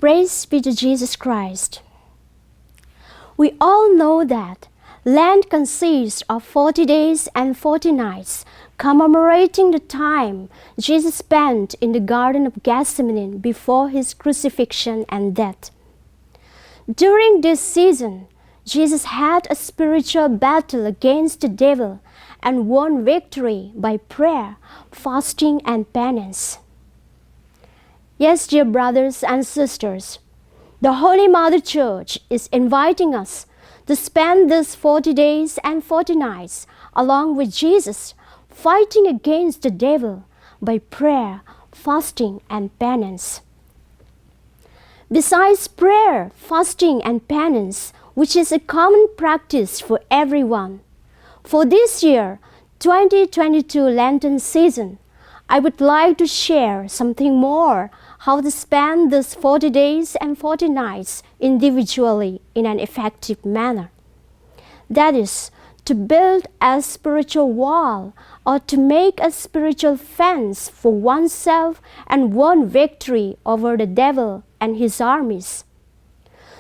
Praise be to Jesus Christ. We all know that Lent consists of 40 days and 40 nights, commemorating the time Jesus spent in the Garden of Gethsemane before his crucifixion and death. During this season, Jesus had a spiritual battle against the devil and won victory by prayer, fasting, and penance. Yes, dear brothers and sisters, the Holy Mother Church is inviting us to spend these 40 days and 40 nights along with Jesus, fighting against the devil by prayer, fasting, and penance. Besides prayer, fasting, and penance, which is a common practice for everyone, for this year, 2022 Lenten season, I would like to share something more how to spend these 40 days and 40 nights individually in an effective manner. That is, to build a spiritual wall or to make a spiritual fence for oneself and won victory over the devil and his armies.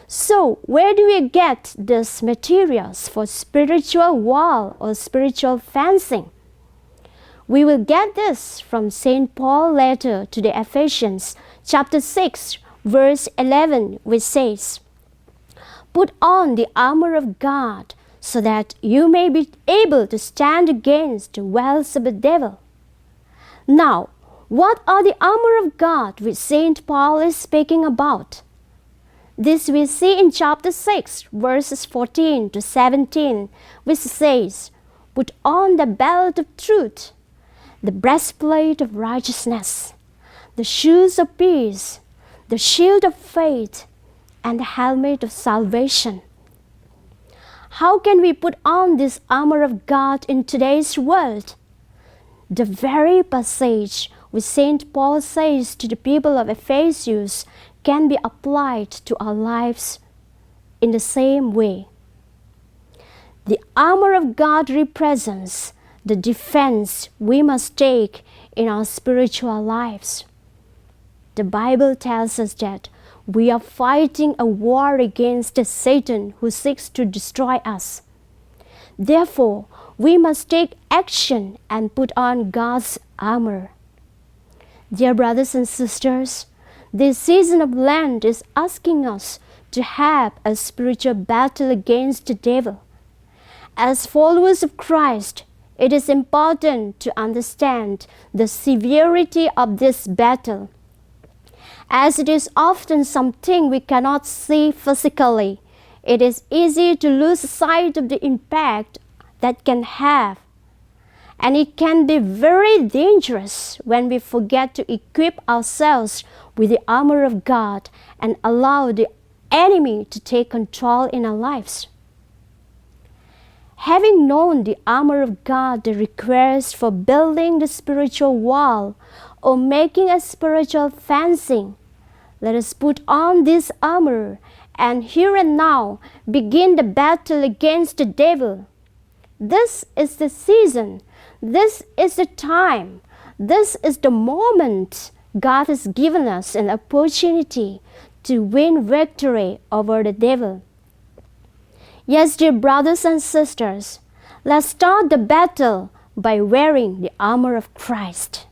So, where do we get these materials for spiritual wall or spiritual fencing? We will get this from St. Paul's letter to the Ephesians, chapter 6, verse 11, which says, "Put on the armor of God, so that you may be able to stand against the wiles of the devil." Now, what are the armor of God which St. Paul is speaking about? This we see in chapter 6, verses 14 to 17, which says, "Put on the belt of truth, the breastplate of righteousness, the shoes of peace, the shield of faith, and the helmet of salvation." How can we put on this armor of God in today's world? The very passage which St. Paul says to the people of Ephesus can be applied to our lives in the same way. The armor of God represents the defense we must take in our spiritual lives. The Bible tells us that we are fighting a war against Satan who seeks to destroy us. Therefore, we must take action and put on God's armor. Dear brothers and sisters, this season of Lent is asking us to have a spiritual battle against the devil. As followers of Christ, it is important to understand the severity of this battle, as it is often something we cannot see physically. It is easy to lose sight of the impact that can have, and it can be very dangerous when we forget to equip ourselves with the armor of God and allow the enemy to take control in our lives. Having known the armor of God, the request for building the spiritual wall or making a spiritual fencing, let us put on this armor and here and now begin the battle against the devil. This is the season, this is the time, this is the moment God has given us an opportunity to win victory over the devil. Yes, dear brothers and sisters, let's start the battle by wearing the armor of Christ.